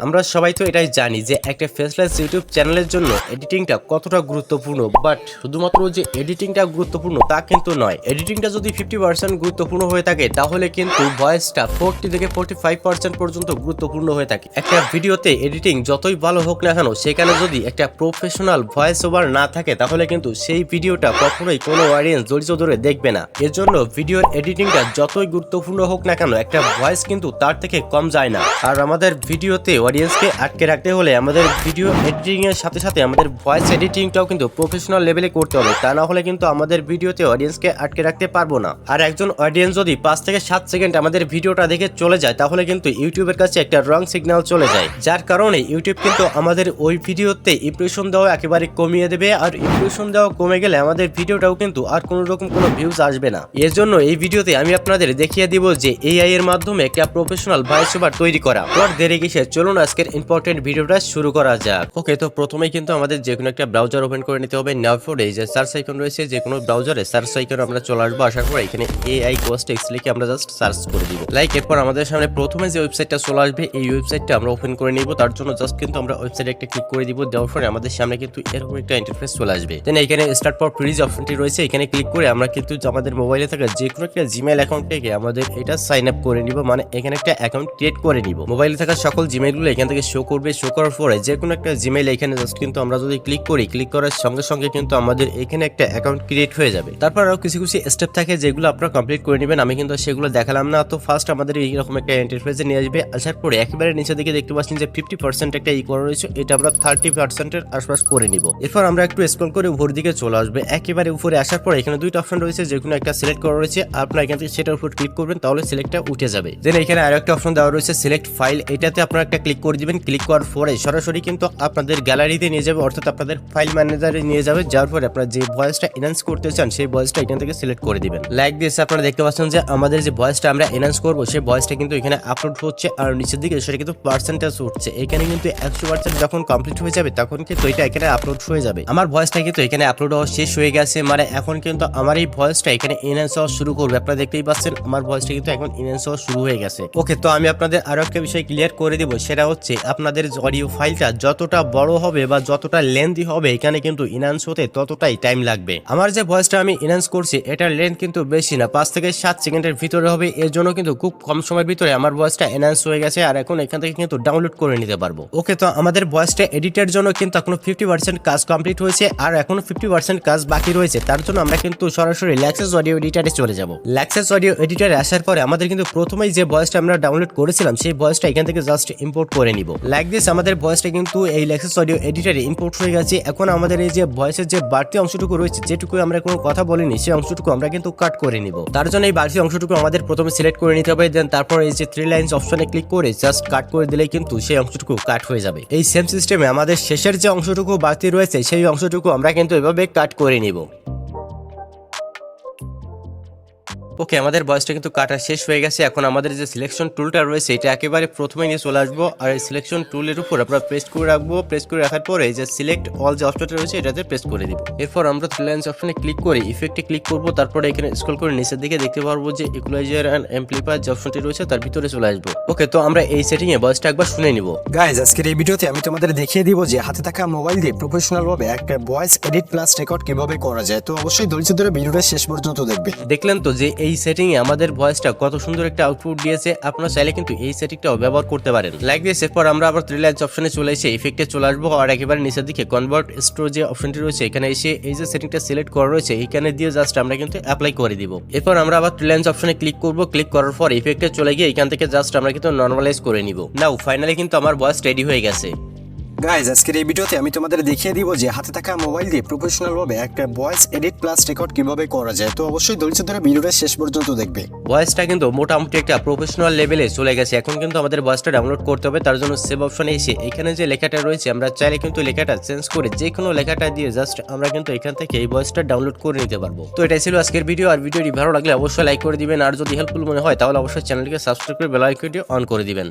আমরা সবাই তো এটাই জানি যে একটা ফেসলেস ইউটিউব চ্যানেলের জন্য এডিটিংটা কতটা গুরুত্বপূর্ণ, বাট শুধুমাত্র যে এডিটিংটা গুরুত্বপূর্ণ তা কিন্তু নয়। এডিটিংটা যদি 50% গুরুত্বপূর্ণ হয়ে থাকে তাহলে কিন্তু ভয়েসটা 40 থেকে 45% পর্যন্ত গুরুত্বপূর্ণ হয়ে থাকে। একটা ভিডিওতে এডিটিং যতই ভালো হোক না কেন, সেখানে যদি একটা প্রফেশনাল ভয়েস ওভার না থাকে তাহলে কিন্তু সেই ভিডিওটা কখনোই কোনো অডিয়েন্স ধৈর্য ধরে দেখবে না। এর জন্য ভিডিওর এডিটিংটা যতই গুরুত্বপূর্ণ হোক না কেন, একটা ভয়েস কিন্তু তার থেকে কম যায় না। আর আমাদের ভিডিওতে অডিয়েন্সকে আটকে রাখতে হলে আমাদের ভিডিও এডিটিং এর সাথে সাথে আমাদের ভয়েস এডিটিংটাও কিন্তু প্রফেশনাল লেভেলে করতে হবে। তা না হলে কিন্তু আমাদের ভিডিওতে অডিয়েন্সকে আটকে রাখতে পারবো না। আর একজন অডিয়েন্স যদি 5 থেকে 7 সেকেন্ড আমাদের ভিডিওটা দেখে চলে যায় তাহলে কিন্তু ইউটিউবের কাছে একটা রং সিগন্যাল চলে যায়, যার কারণে ইউটিউব কিন্তু আমাদের ওই ভিডিওতে ইমপ্রেশন দেওয়া একেবারে কমিয়ে দেবে। আর ইমপ্রেশন দেওয়া কমে গেলে আমাদের ভিডিওটাও কিন্তু আর কোনো রকম কোনো ভিউজ আসবে না। এর জন্য এই ভিডিওতে আমি আপনাদের দেখিয়ে দিব যে এআই এর মাধ্যমে একটা প্রফেশনাল ভয়েস ওভার তৈরি করা। আর দেরি কিসে, চলুন আজকের ইম্পর্টেন্ট ভিডিওটা শুরু করা যাক। ওকে, তো প্রথমেই কিন্তু আমাদের যে কোনো একটা ব্রাউজার ওপেন করে নিতে হবে। নেওয়ার পরে এই যে সার্চ আইকন রয়েছে, যে কোনো ব্রাউজারে সার্চ আইকন আমরা চলে আসবো। আসার পর এখানে এআই কোস্টেক্স লিখে আমরা জাস্ট সার্চ করে দিব। এরপর আমাদের সামনে প্রথমে যে ওয়েবসাইটটা চলে আসবে, এই ওয়েবসাইটটা আমরা ওপেন করে নিব। তার জন্য জাস্ট কিন্তু আমরা ওয়েবসাইটে একটা ক্লিক করে দিব। দেওয়ার পরে আমাদের সামনে কিন্তু এরকম একটা ইন্টারফেস চলে আসবে। দেন এখানে স্টার্ট ফর ফ্রিজ অপশনটি রয়েছে, এখানে ক্লিক করে আমরা কিন্তু আমাদের মোবাইলে থাকা যে কোনো একটা জিমেইল অ্যাকাউন্ট থেকে আমাদের এটা সাইন আপ করে নিব, মানে এখানে একটা অ্যাকাউন্ট ক্রিয়েট করে নিব। মোবাইলে থাকা সকল জিমেইলগুলো এখান থেকে শো করবে। শো করার পরে যে কোনো একটা জিমেইল এখানে জাস্ট কিন্তু আমরা যদি ক্লিক করি, ক্লিক করার সঙ্গে সঙ্গে কিন্তু আমাদের এখানে একটা অ্যাকাউন্ট ক্রিয়েট হয়ে যাবে। তারপর আরো কিছু কিছু স্টেপ থাকে যেগুলো আপনারা কমপ্লিট করে নেবেন, আমি কিন্তু সেগুলো দেখালাম না। তো ফার্স্ট আমাদের এইরকম একটা ইন্টারফেসে নিয়ে আসবে। আসার পরে একেবারে নিচের দিকে দেখতে পাচ্ছেন যে 50% একটা করা রয়েছে, এটা আমরা 30% এর আশপাশ করে নিব। এরপর আমরা একটু স্ক্রল করে উপর দিকে চলে আসবে। একেবারে উপরে আসার পরে এখানে দুইটা অপশন রয়েছে, যে কোনো একটা সিলেক্ট করা রয়েছে। আপনারা এখান থেকে সেটার উপর ক্লিক করবেন, তাহলে সিলেক্টটা উঠে যাবে। দেন এখানে আরো একটা অপশন দেওয়া রয়েছে সিলেক্ট ফাইল, এটাতে আপনারা একটা ক্লিক করে দিবেন। ক্লিক করার পরে সরাসরি কিন্তু আপনাদের গ্যালারিতে নিয়ে যাবে, অর্থাৎ আপনাদের ফাইল ম্যানেজারে নিয়ে যাবে। যার পরে আপনারা যে ভয়েসটা এনহান্স করতে চান সেই ভয়েসটা এখান থেকে সিলেক্ট করে দিবেন। লাইক দিস আপনারা দেখতে পাচ্ছেন যে আমাদের যে ভয়েসটা আমরা এনহান্স করব সেই ভয়েসটা কিন্তু এখানে আপলোড হচ্ছে, আর নিচের দিকে সেটা কিন্তু পার্সেন্টেজ উঠছে। এখানে কিন্তু 100% যখন কমপ্লিট হয়ে যাবে তখন কিন্তু এটা এখানে আপলোড হয়ে যাবে। আমার ভয়েসটা কিন্তু এখানে আপলোড হওয়া শেষ হয়ে গেছে, মানে এখন কিন্তু আমার এই ভয়েসটা এখানে এনহান্স হওয়া শুরু করবে। আপনারা দেখতেই পাচ্ছেন আমার ভয়েসটা কিন্তু এখন এনহান্স হওয়া শুরু হয়ে গেছে। ওকে, তো আমি আপনাদের আরো একটা বিষয় ক্লিয়ার করে দিব, সেটা হচ্ছে আপনাদের অডিও ফাইলটা যতটা বড় হবে বা যতটা লেন্থি হবে এখানে কিন্তু এনহান্স হতে ততটাই টাইম লাগবে। আমার যে ভয়েসটা আমি এনহান্স করছি এটার লেন্থ কিন্তু বেশি না, 5 থেকে 7 সেকেন্ডের ভিতরে হবে। এর জন্য কিন্তু খুব কম সময়ের ভিতরে আমার ভয়েসটা এনহান্স হয়ে গেছে, আর এখন এখান থেকে কিন্তু ডাউনলোড করে নিতে পারবো। ওকে, তো আমাদের ভয়েসটা এডিটের জন্য কিন্তু এখনো 50% কাজ কমপ্লিট হয়েছে, আর এখনো 50% কাজ বাকি রয়েছে। তার জন্য আমরা কিন্তু সরাসরি ল্যাক্সেস অডিও এডিটরে চলে যাব। ল্যাক্সেস অডিও এডিটরে আসার পরে আমাদের কিন্তু প্রথমেই যে ভয়েসটা আমরা ডাউনলোড করেছিলাম সেই ভয়েসটা এখান থেকে জাস্ট ইম্পোর্ট করে নিব। লাইক দিস আমাদের ভয়েসটা কিন্তু এই ল্যাক্সেস অডিও এডিটরে ইম্পোর্ট হয়ে গেছে। এখন আমাদের এই যে ভয়েসের যে বাড়তি অংশটুকু রয়েছে, যেটুকু আমরা কোনো কথা বলিনি সেই অংশটুকু আমরা কিন্তু কাট করে নিব। তার জন্য এই বাড়তি অংশটুকু আমাদের প্রথমে সিলেক্ট করে নিতে হবে। দেন তারপর এই যে 3 লাইনস অপশনে ক্লিক করে জাস্ট কাট করে দিলেই কিন্তু সেই অংশটুকু কাট হয়ে যাবে। এই সেম সিস্টেমে আমাদের শেষের যে অংশটুকু বাড়তি রয়েছে সেই অংশটুকু আমরা কিন্তু এভাবে কাট করে নিব। ওকে, আমাদের ভয়েসটা কিন্তু কাটা শেষ হয়ে গেছে। এখন আমাদের যে সিলেকশন টুলটা রয়েছে এটা একেবারে প্রথমে নিয়ে চলে আসবো, আর এই সিলেকশন টুলের উপর আমরা প্রেস করে রাখবো। প্রেস করে রাখার পরে এই যে সিলেক্ট অল যে অপশনটা রয়েছে এটাতে প্রেস করে দিব। এরপর আমরা থ্রি লাইনস অপশনে ক্লিক করে ইফেক্টে ক্লিক করবো। তারপরে এখানে স্ক্রল করে নিচের দিকে দেখতে পারবো যে ইকুয়ালাইজার এন্ড অ্যাম্পলিফায়ার যে অপশনটি রয়েছে তার ভিতরে চলে আসবো। ওকে, তো আমরা এই সেটিং এ ভয়েসটা একবার শুনে নিব। গাইজ, আজকের এই ভিডিওতে আমি তোমাদের দেখিয়ে দিব যে হাতে থাকা মোবাইল দিয়ে প্রফেশনাল ভাবে একটা ভয়েস এডিট প্লাস রেকর্ড কিভাবে করা যায়। তো অবশ্যই ধৈর্য ধরে ভিডিওটা শেষ পর্যন্ত দেখবে। দেখলেন তো যে এই সেটিং এ আমাদের ভয়েসটা কত সুন্দর একটা আউটপুট দিয়েছে। আপনারা চাইলে কিন্তু এই সেটিংটাও ব্যবহার করতে পারেন। লাইক দিস এরপর আমরা আবার থ্রি লাইনস অপশনে চলে এসে ইফেক্টে চলে আসবো, আর একেবারে নিচের দিকে কনভার্ট স্টোর যে অপশনটি রয়েছে এখানে এসে এই যে সেটিংটা সিলেক্ট করা রয়েছে এখানে দিয়ে জাস্ট আমরা কিন্তু অ্যাপ্লাই করে দিব। এরপর আমরা আবার থ্রি লাইনস অপশনে ক্লিক করব। ক্লিক করার পর ইফেক্টে চলে গিয়ে এখান থেকে জাস্ট আমরা কিন্তু নরমালাইজ করে নিব। নাও ফাইনালি কিন্তু আমার ভয়েস রেডি হয়ে গেছে। গাইজ, আজকের এই ভিডিওতে আমি তোমাদের দেখিয়ে দিব যে হাতে থাকা মোবাইল দিয়ে প্রফেশনাল ভাবে একটা ভয়েস এডিট প্লাস রেকর্ড কিভাবে করা যায়। তো অবশ্যই ধৈর্য ধরে ভিডিওটা শেষ পর্যন্ত দেখবে। ভয়েসটা কিন্তু মোটামুটি একটা প্রফেশনাল লেভেলে চলে গেছে। এখন কিন্তু আমাদের ভয়েসটা ডাউনলোড করতে হবে। তার জন্য সেভ অপশনে এসে এখানে যে লেখাটা রয়েছে আমরা চাইলে কিন্তু লেখাটা চেঞ্জ করে যে কোনো লেখাটা দিয়ে জাস্ট আমরা কিন্তু এখান থেকে এই ভয়েসটা ডাউনলোড করে নিতে পারবো। তো এটাই ছিল আজকের ভিডিও। আর ভিডিওটি ভালো লাগলে অবশ্যই লাইক করে দিবেন, আর যদি হেল্পফুল মনে হয় তাহলে অবশ্যই চ্যানেলটিকে সাবস্ক্রাইব করে বেল আইকনটি অন করে দিবেন।